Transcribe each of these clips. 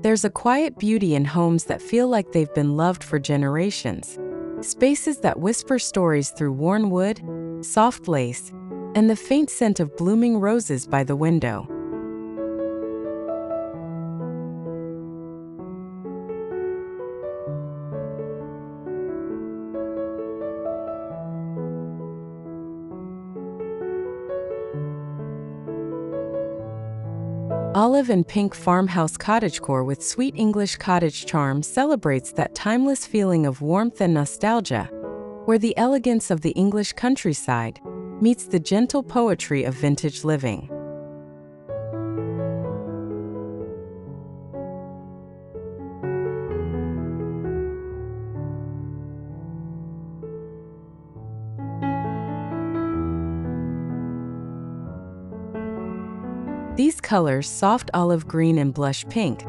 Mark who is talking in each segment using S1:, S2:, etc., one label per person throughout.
S1: There's a quiet beauty in homes that feel like they've been loved for generations. Spaces that whisper stories through worn wood, soft lace, and the faint scent of blooming roses by the window. Olive and Pink Farmhouse Cottagecore with sweet English cottage charm celebrates that timeless feeling of warmth and nostalgia, where the elegance of the English countryside meets the gentle poetry of vintage living. These colors, soft olive green and blush pink,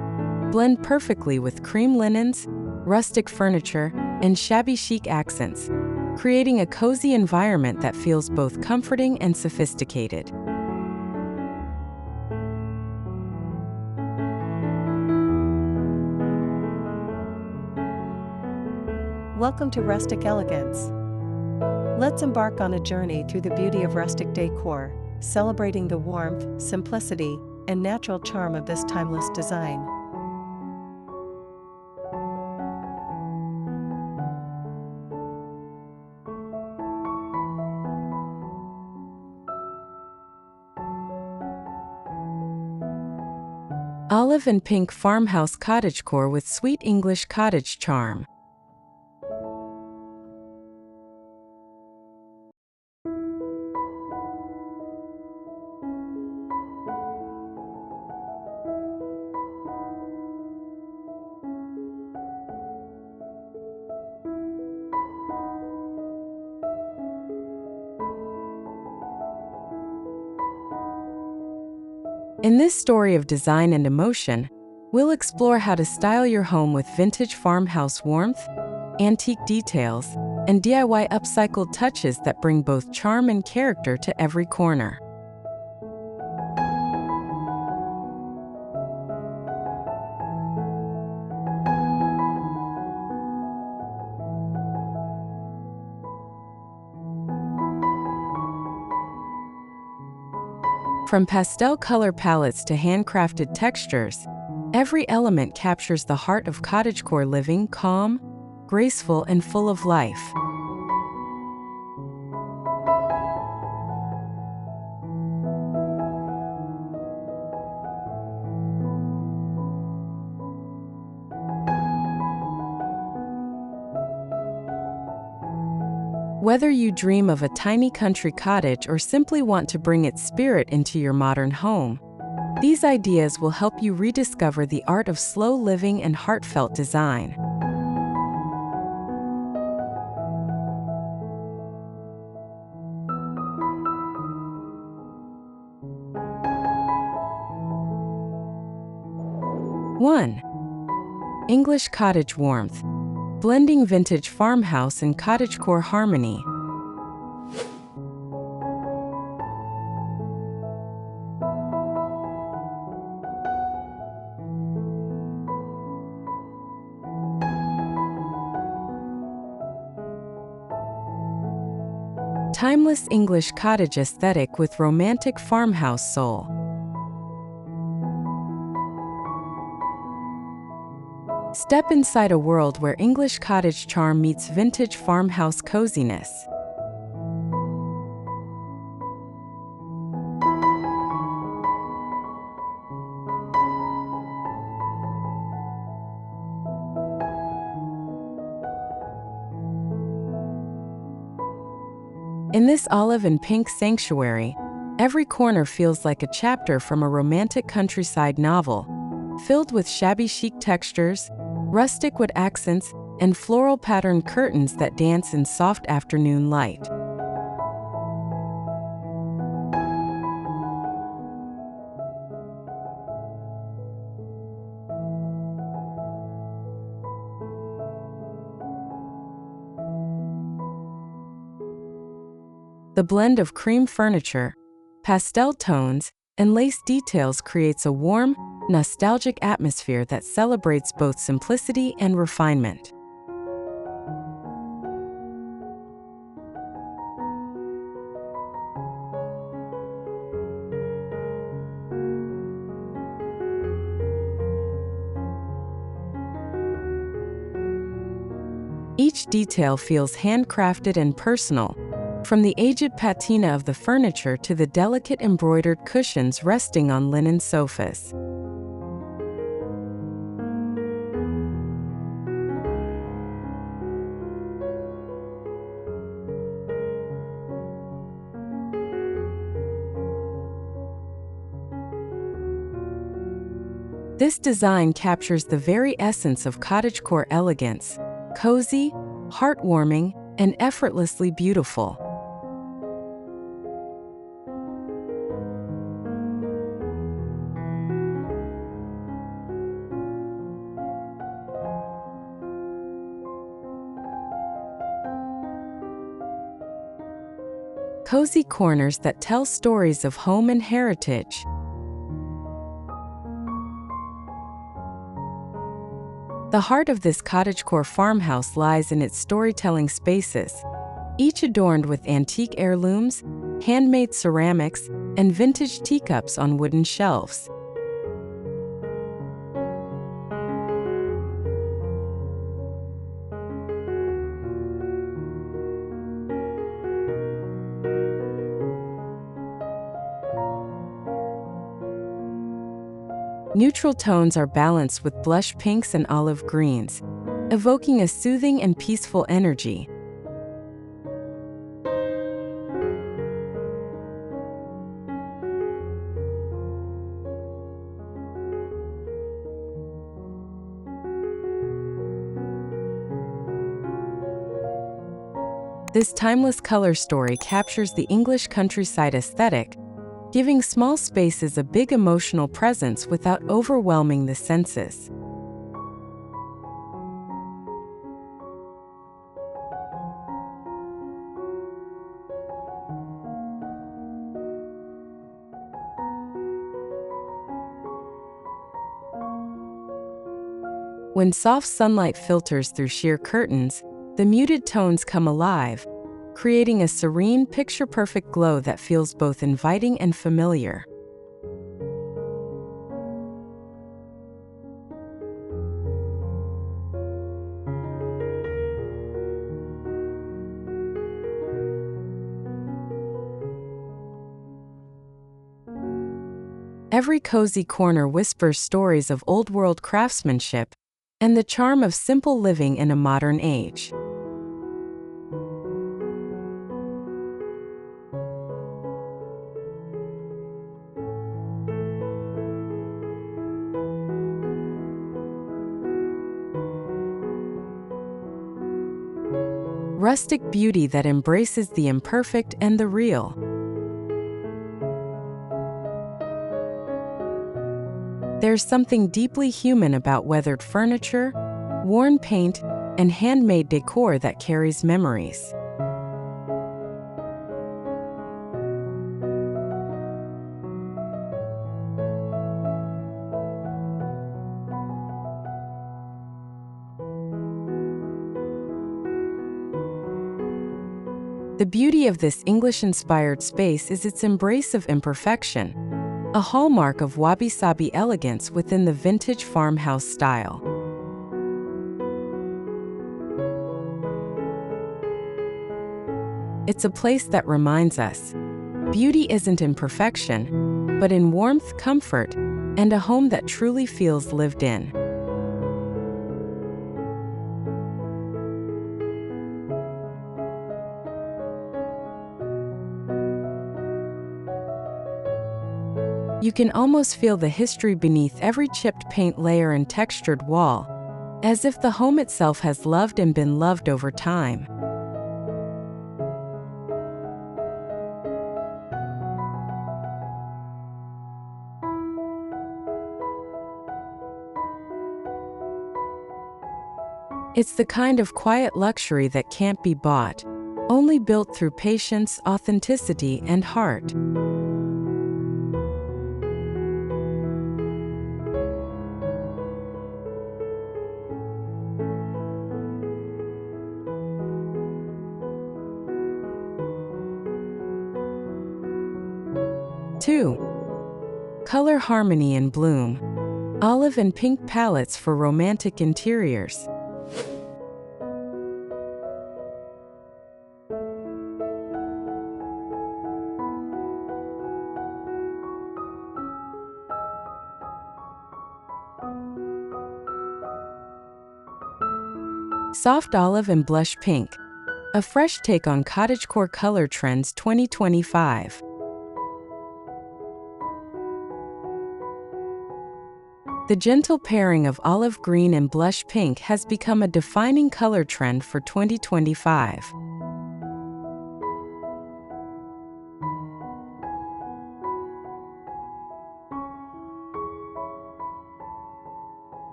S1: blend perfectly with cream linens, rustic furniture, and shabby chic accents, creating a cozy environment that feels both comforting and sophisticated.
S2: Welcome to Rustic Elegance. Let's embark on a journey through the beauty of rustic decor, celebrating the warmth, simplicity, and natural charm of this timeless design.
S1: Olive and Pink Farmhouse Cottagecore with sweet English cottage charm. In this story of design and emotion, we'll explore how to style your home with vintage farmhouse warmth, antique details, and DIY upcycled touches that bring both charm and character to every corner. From pastel color palettes to handcrafted textures, every element captures the heart of cottagecore living, calm, graceful, and full of life. Whether you dream of a tiny country cottage or simply want to bring its spirit into your modern home, these ideas will help you rediscover the art of slow living and heartfelt design. One, English cottage warmth. Blending vintage farmhouse and cottagecore harmony. Timeless English cottage aesthetic with romantic farmhouse soul. Step inside a world where English cottage charm meets vintage farmhouse coziness. In this olive and pink sanctuary, every corner feels like a chapter from a romantic countryside novel, filled with shabby chic textures, rustic wood accents, and floral patterned curtains that dance in soft afternoon light. The blend of cream furniture, pastel tones, and lace details creates a warm, nostalgic atmosphere that celebrates both simplicity and refinement. Each detail feels handcrafted and personal, from the aged patina of the furniture to the delicate embroidered cushions resting on linen sofas. This design captures the very essence of cottagecore elegance: cozy, heartwarming, and effortlessly beautiful. Cozy corners that tell stories of home and heritage. The heart of this cottagecore farmhouse lies in its storytelling spaces, each adorned with antique heirlooms, handmade ceramics, and vintage teacups on wooden shelves. Neutral tones are balanced with blush pinks and olive greens, evoking a soothing and peaceful energy. This timeless color story captures the English countryside aesthetic, giving small spaces a big emotional presence without overwhelming the senses. When soft sunlight filters through sheer curtains, the muted tones come alive, creating a serene, picture-perfect glow that feels both inviting and familiar. Every cozy corner whispers stories of old-world craftsmanship and the charm of simple living in a modern age. Rustic beauty that embraces the imperfect and the real. There's something deeply human about weathered furniture, worn paint, and handmade decor that carries memories. The beauty of this English-inspired space is its embrace of imperfection, a hallmark of wabi-sabi elegance within the vintage farmhouse style. It's a place that reminds us, beauty isn't in perfection, but in warmth, comfort, and a home that truly feels lived in. You can almost feel the history beneath every chipped paint layer and textured wall, as if the home itself has loved and been loved over time. It's the kind of quiet luxury that can't be bought, only built through patience, authenticity, and heart. 2. Color harmony and bloom. Olive and pink palettes for romantic interiors. Soft olive and blush pink. A fresh take on cottagecore color trends 2025. The gentle pairing of olive green and blush pink has become a defining color trend for 2025.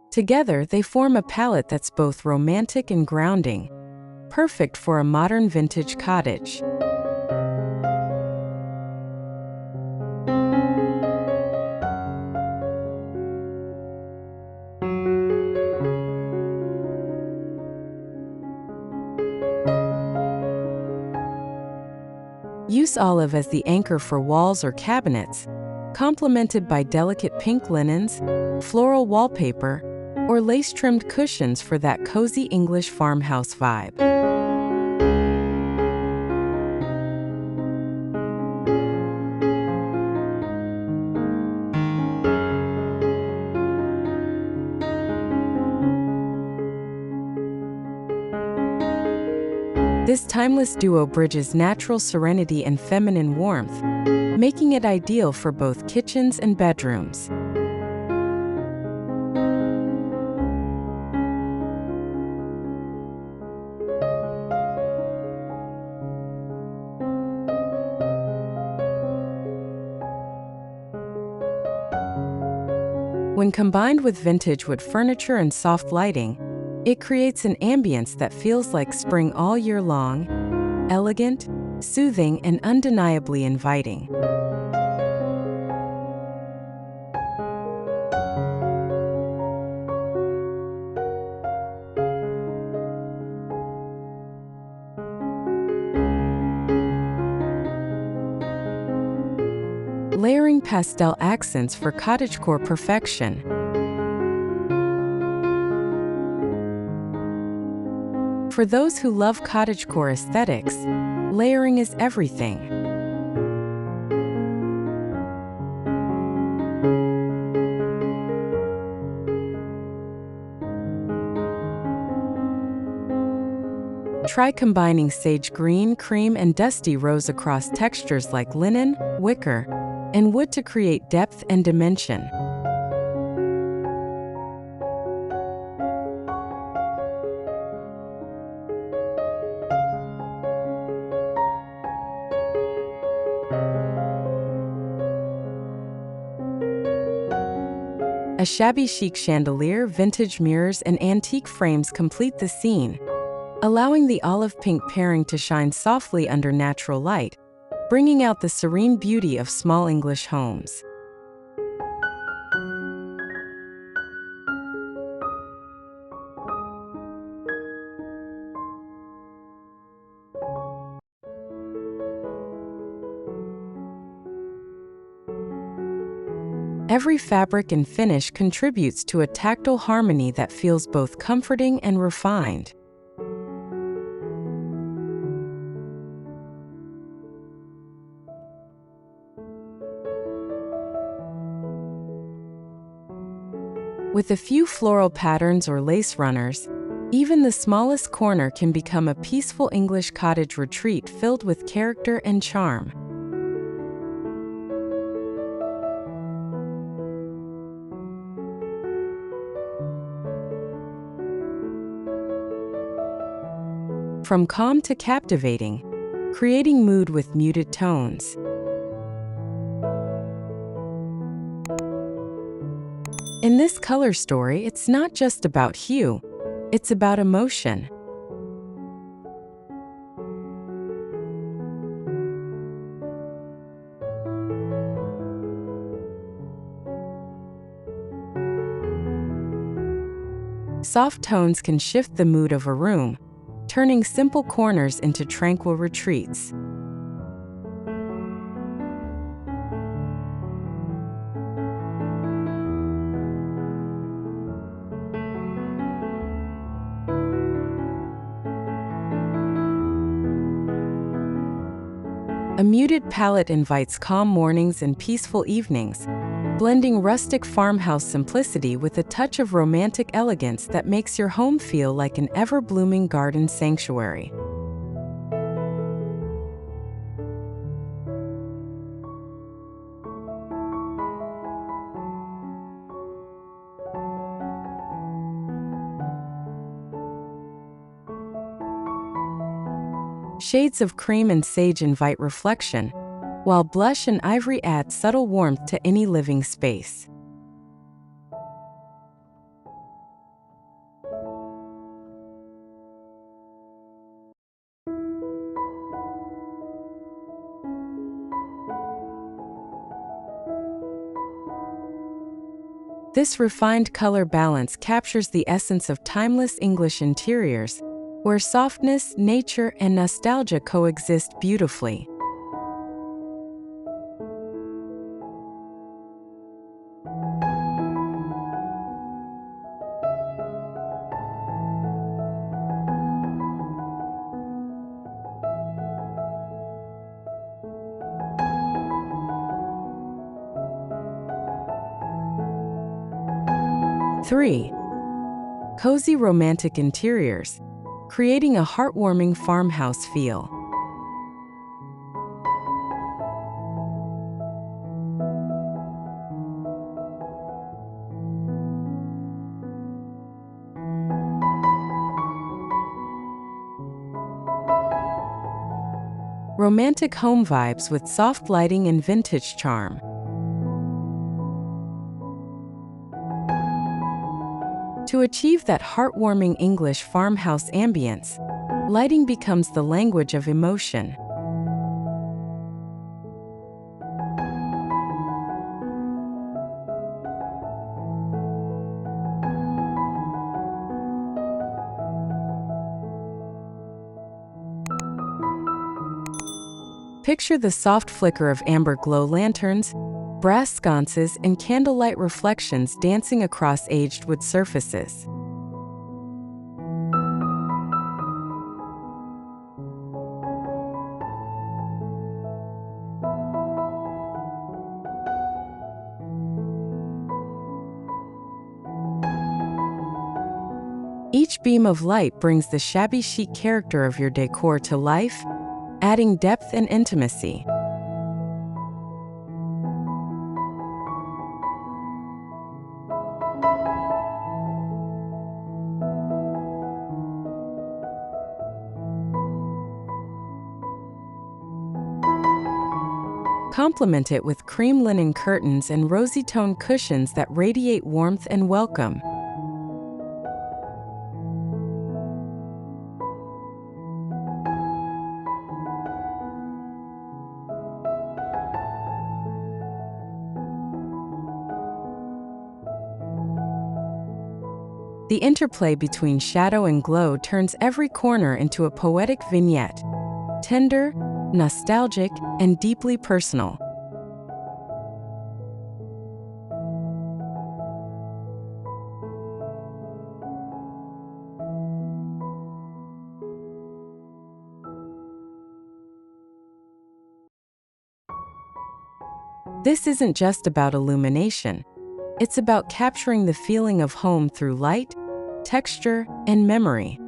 S1: Together, they form a palette that's both romantic and grounding, perfect for a modern vintage cottage. Use olive as the anchor for walls or cabinets, complemented by delicate pink linens, floral wallpaper, or lace-trimmed cushions for that cozy English farmhouse vibe. This timeless duo bridges natural serenity and feminine warmth, making it ideal for both kitchens and bedrooms. When combined with vintage wood furniture and soft lighting, it creates an ambience that feels like spring all year long, elegant, soothing, and undeniably inviting. Layering pastel accents for cottagecore perfection. For those who love cottagecore aesthetics, layering is everything. Try combining sage green, cream, and dusty rose across textures like linen, wicker, and wood to create depth and dimension. A shabby chic chandelier, vintage mirrors, and antique frames complete the scene, allowing the olive pink pairing to shine softly under natural light, bringing out the serene beauty of small English homes. Every fabric and finish contributes to a tactile harmony that feels both comforting and refined. With a few floral patterns or lace runners, even the smallest corner can become a peaceful English cottage retreat filled with character and charm. From calm to captivating, creating mood with muted tones. In this color story, it's not just about hue, it's about emotion. Soft tones can shift the mood of a room, turning simple corners into tranquil retreats. A muted palette invites calm mornings and peaceful evenings, blending rustic farmhouse simplicity with a touch of romantic elegance that makes your home feel like an ever-blooming garden sanctuary. Shades of cream and sage invite reflection, while blush and ivory add subtle warmth to any living space. This refined color balance captures the essence of timeless English interiors, where softness, nature, and nostalgia coexist beautifully. Three, cozy romantic interiors, creating a heartwarming farmhouse feel. Romantic home vibes with soft lighting and vintage charm. To achieve that heartwarming English farmhouse ambience, lighting becomes the language of emotion. Picture the soft flicker of amber glow lanterns, brass sconces, and candlelight reflections dancing across aged wood surfaces. Each beam of light brings the shabby chic character of your decor to life, adding depth and intimacy. Complement it with cream linen curtains and rosy-toned cushions that radiate warmth and welcome. The interplay between shadow and glow turns every corner into a poetic vignette, tender, nostalgic, and deeply personal. This isn't just about illumination. It's about capturing the feeling of home through light, texture, and memory.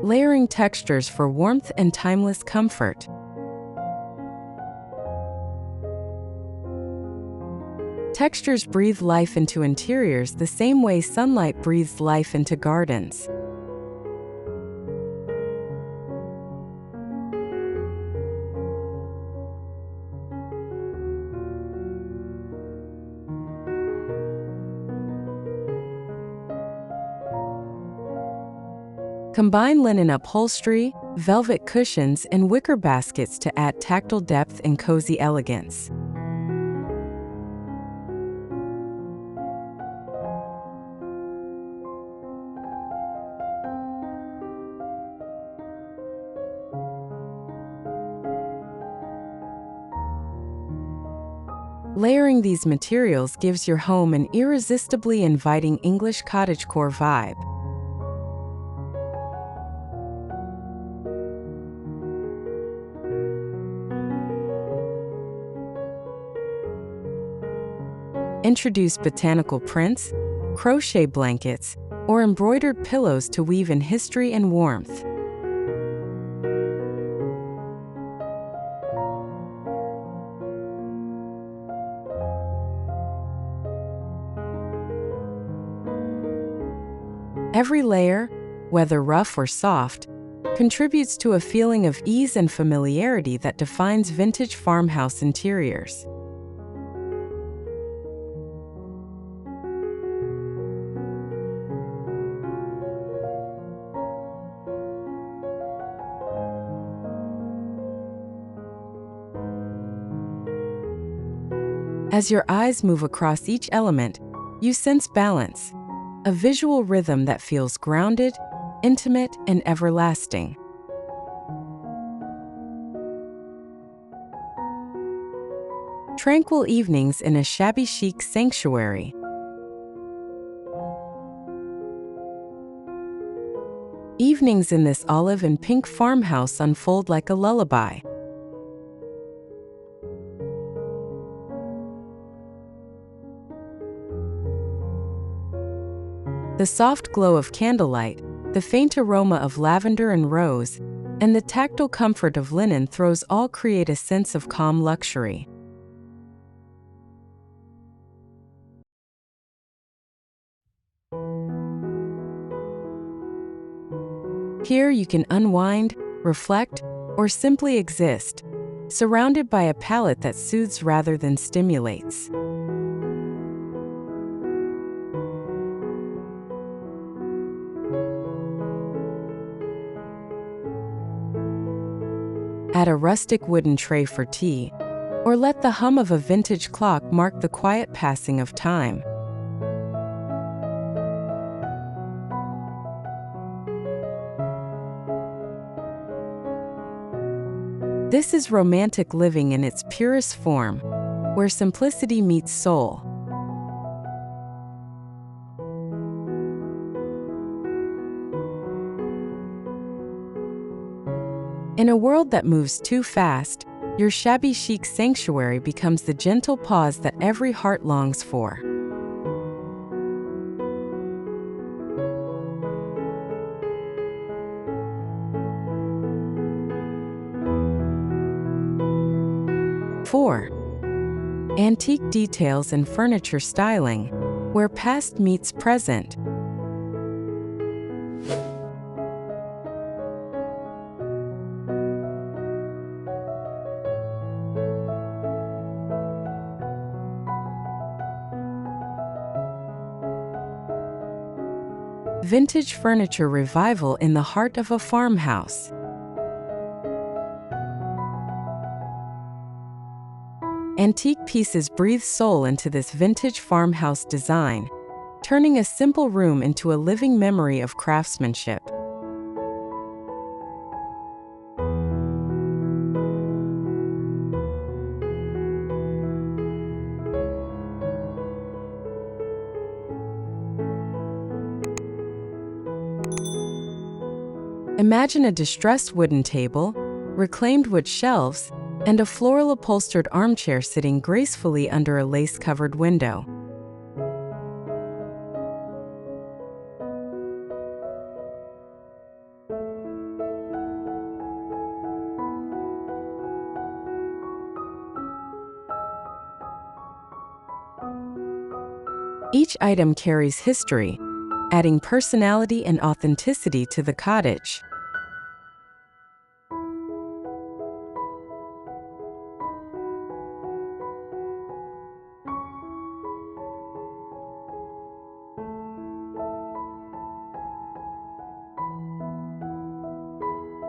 S1: Layering textures for warmth and timeless comfort. Textures breathe life into interiors the same way sunlight breathes life into gardens. Combine linen upholstery, velvet cushions, and wicker baskets to add tactile depth and cozy elegance. Layering these materials gives your home an irresistibly inviting English cottagecore vibe. Introduce botanical prints, crochet blankets, or embroidered pillows to weave in history and warmth. Every layer, whether rough or soft, contributes to a feeling of ease and familiarity that defines vintage farmhouse interiors. As your eyes move across each element, you sense balance, a visual rhythm that feels grounded, intimate, and everlasting. Tranquil evenings in a shabby chic sanctuary. Evenings in this olive and pink farmhouse unfold like a lullaby. The soft glow of candlelight, the faint aroma of lavender and rose, and the tactile comfort of linen throws all create a sense of calm luxury. Here you can unwind, reflect, or simply exist, surrounded by a palette that soothes rather than stimulates. Add a rustic wooden tray for tea, or let the hum of a vintage clock mark the quiet passing of time. This is romantic living in its purest form, where simplicity meets soul. In a world that moves too fast, your shabby chic sanctuary becomes the gentle pause that every heart longs for. Four, antique details and furniture styling, where past meets present. Vintage furniture revival in the heart of a farmhouse. Antique pieces breathe soul into this vintage farmhouse design, turning a simple room into a living memory of craftsmanship. Imagine a distressed wooden table, reclaimed wood shelves, and a floral upholstered armchair sitting gracefully under a lace-covered window. Each item carries history, adding personality and authenticity to the cottage.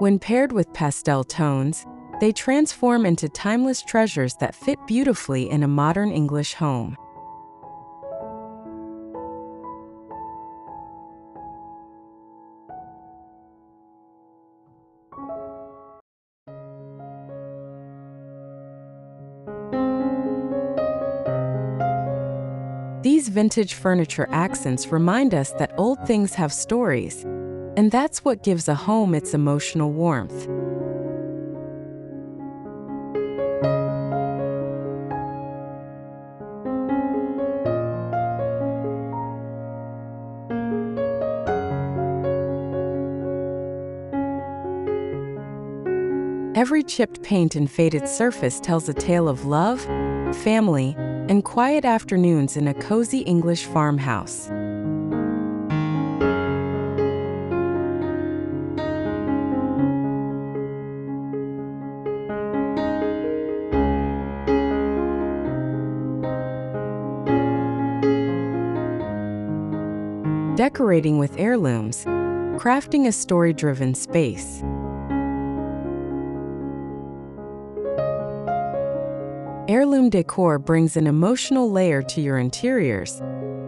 S1: When paired with pastel tones, they transform into timeless treasures that fit beautifully in a modern English home. These vintage furniture accents remind us that old things have stories, and that's what gives a home its emotional warmth. Every chipped paint and faded surface tells a tale of love, family, and quiet afternoons in a cozy English farmhouse. Decorating with heirlooms, crafting a story-driven space. Heirloom decor brings an emotional layer to your interiors,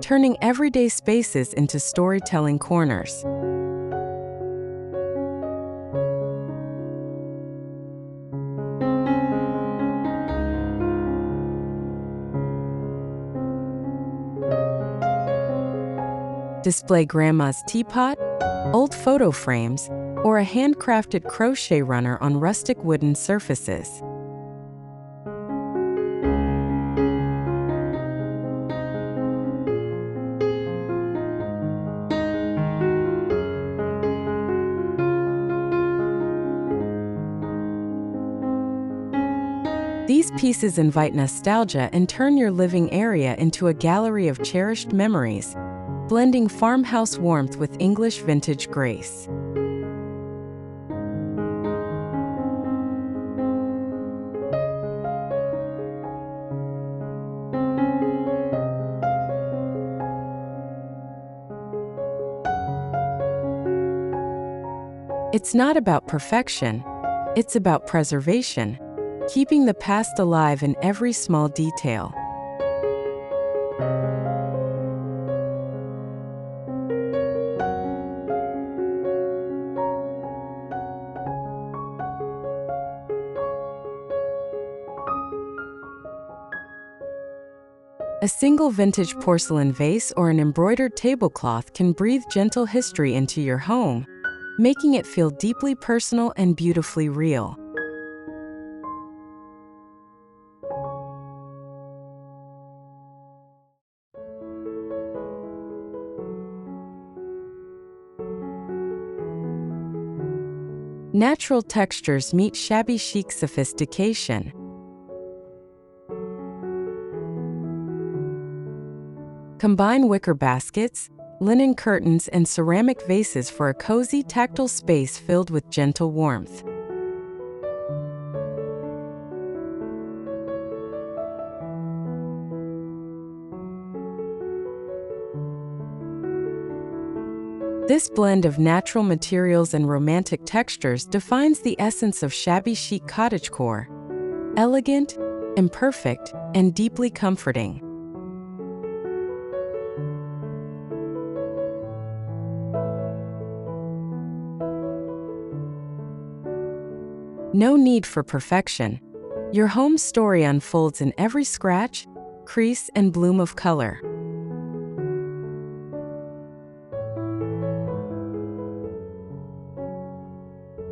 S1: turning everyday spaces into storytelling corners. Display grandma's teapot, old photo frames, or a handcrafted crochet runner on rustic wooden surfaces. These pieces invite nostalgia and turn your living area into a gallery of cherished memories, blending farmhouse warmth with English vintage grace. It's not about perfection, it's about preservation, keeping the past alive in every small detail. A single vintage porcelain vase or an embroidered tablecloth can breathe gentle history into your home, making it feel deeply personal and beautifully real. Natural textures meet shabby chic sophistication. Combine wicker baskets, linen curtains, and ceramic vases for a cozy, tactile space filled with gentle warmth. This blend of natural materials and romantic textures defines the essence of shabby chic cottagecore: elegant, imperfect, and deeply comforting. No need for perfection. Your home's story unfolds in every scratch, crease, and bloom of color.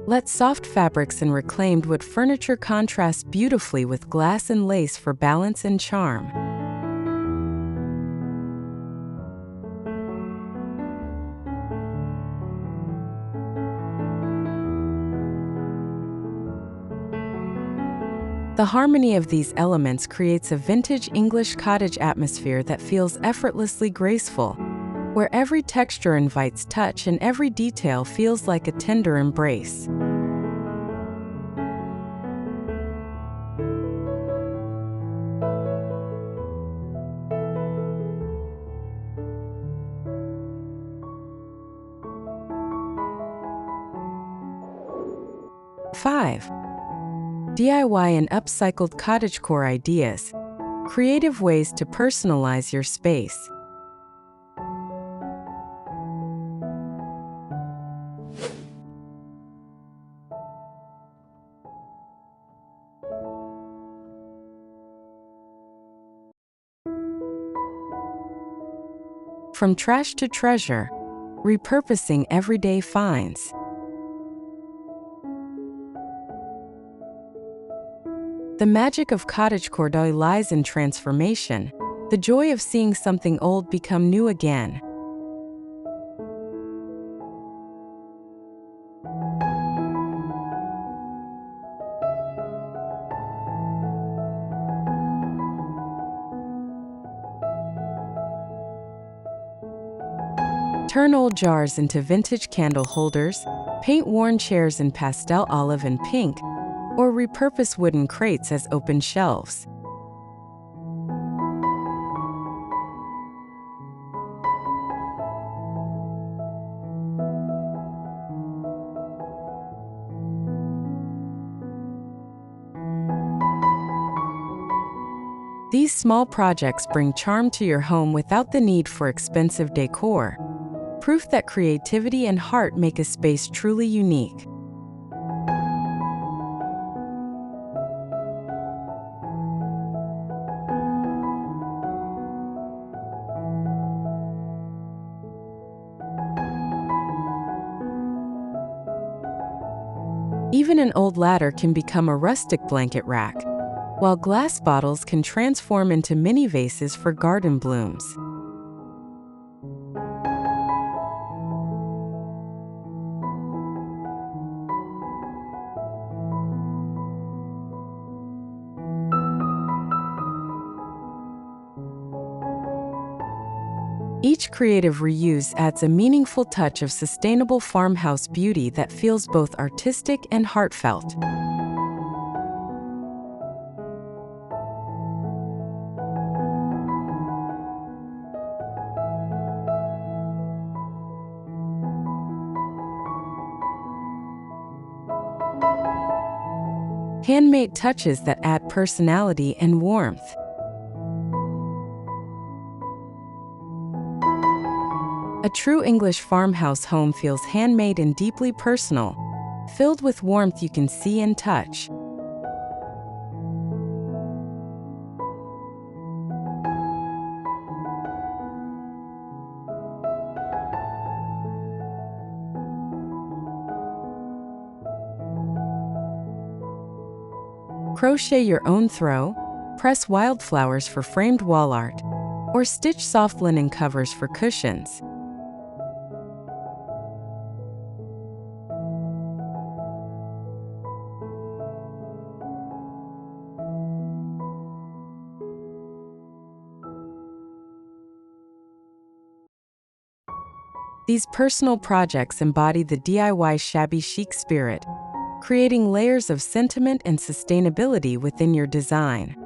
S1: Let soft fabrics and reclaimed wood furniture contrast beautifully with glass and lace for balance and charm. The harmony of these elements creates a vintage English cottage atmosphere that feels effortlessly graceful, where every texture invites touch and every detail feels like a tender embrace. 5. DIY and upcycled cottagecore ideas. Creative ways to personalize your space. From trash to treasure, repurposing everyday finds. The magic of cottagecore lies in transformation, the joy of seeing something old become new again. Turn old jars into vintage candle holders, paint worn chairs in pastel olive and pink, or repurpose wooden crates as open shelves. These small projects bring charm to your home without the need for expensive decor. Proof that creativity and heart make a space truly unique. Even an old ladder can become a rustic blanket rack, while glass bottles can transform into mini vases for garden blooms. Each creative reuse adds a meaningful touch of sustainable farmhouse beauty that feels both artistic and heartfelt. Handmade touches that add personality and warmth. A true English farmhouse home feels handmade and deeply personal, filled with warmth you can see and touch. Crochet your own throw, press wildflowers for framed wall art, or stitch soft linen covers for cushions. These personal projects embody the DIY shabby chic spirit, creating layers of sentiment and sustainability within your design.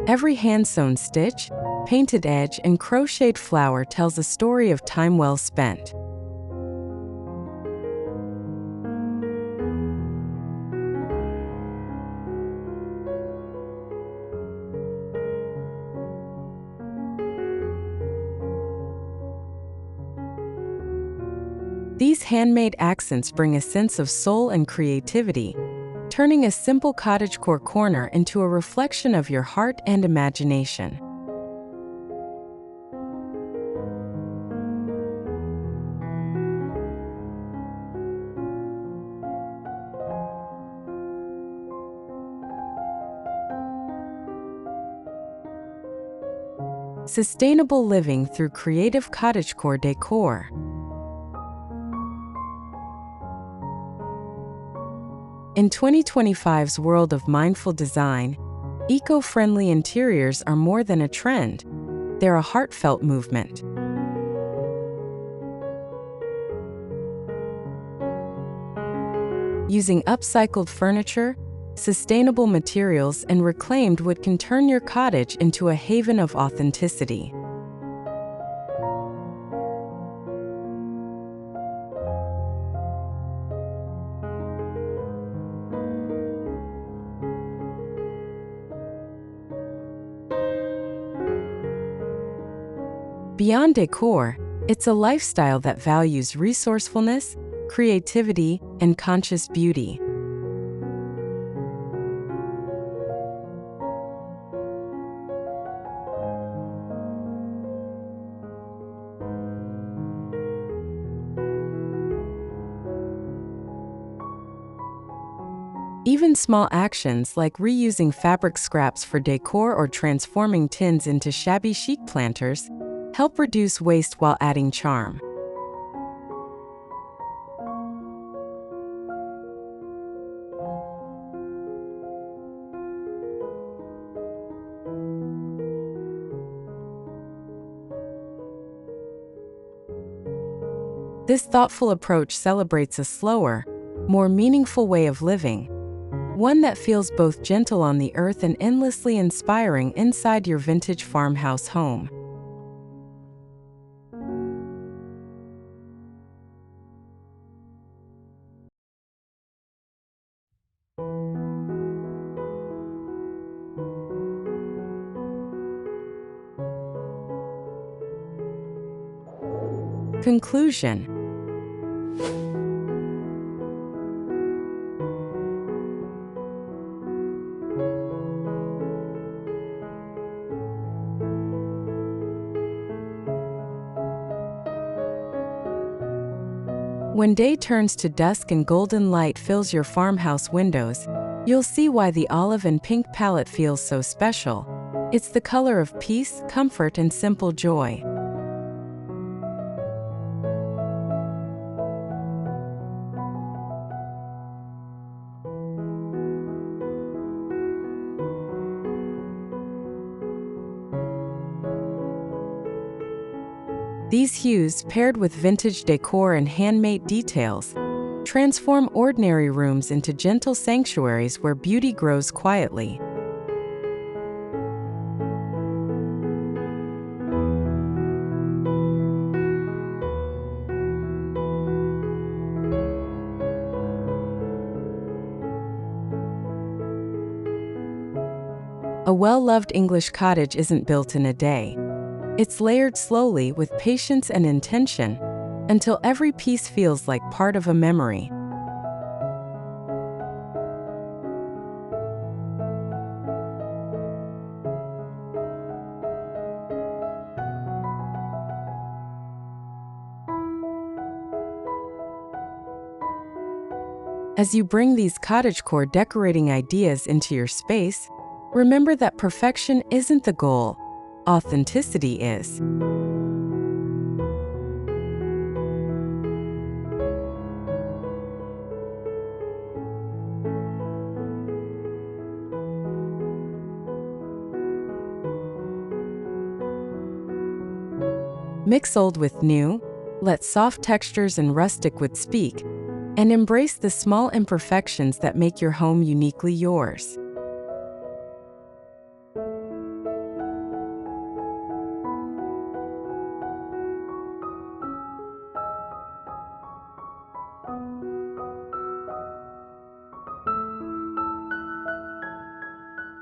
S1: Every hand-sewn stitch, painted edge, and crocheted flower tells a story of time well spent. These handmade accents bring a sense of soul and creativity, turning a simple cottagecore corner into a reflection of your heart and imagination. Sustainable living through creative cottagecore decor. In 2025's world of mindful design, eco-friendly interiors are more than a trend. They're a heartfelt movement. Using upcycled furniture, sustainable materials, and reclaimed wood can turn your cottage into a haven of authenticity. Beyond decor, it's a lifestyle that values resourcefulness, creativity, and conscious beauty. Even small actions like reusing fabric scraps for decor or transforming tins into shabby chic planters help reduce waste while adding charm. This thoughtful approach celebrates a slower, more meaningful way of living, one that feels both gentle on the earth and endlessly inspiring inside your vintage farmhouse home. Conclusion. When day turns to dusk and golden light fills your farmhouse windows, you'll see why the olive and pink palette feels so special. It's the color of peace, comfort, and simple joy. These hues, paired with vintage decor and handmade details, transform ordinary rooms into gentle sanctuaries where beauty grows quietly. A well-loved English cottage isn't built in a day. It's layered slowly with patience and intention until every piece feels like part of a memory. As you bring these cottagecore decorating ideas into your space, remember that perfection isn't the goal. Authenticity is. Mix old with new, let soft textures and rustic wood speak, and embrace the small imperfections that make your home uniquely yours.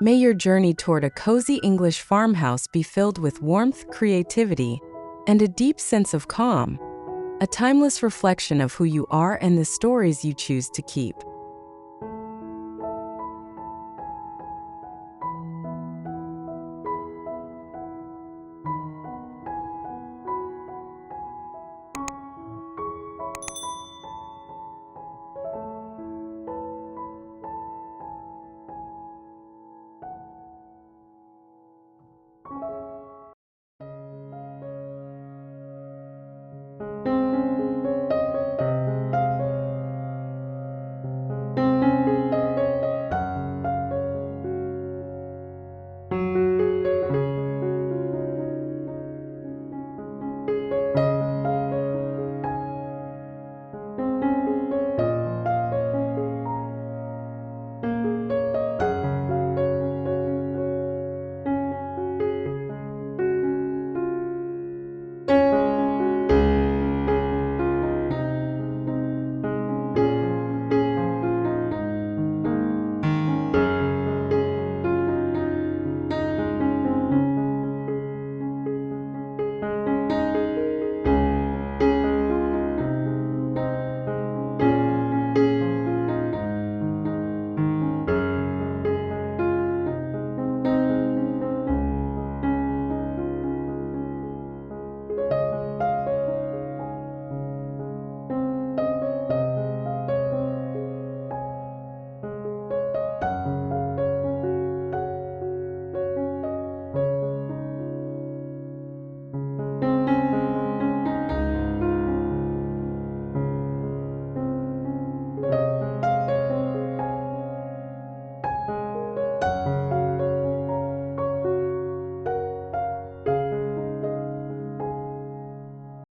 S1: May your journey toward a cozy English farmhouse be filled with warmth, creativity, and a deep sense of calm, a timeless reflection of who you are and the stories you choose to keep.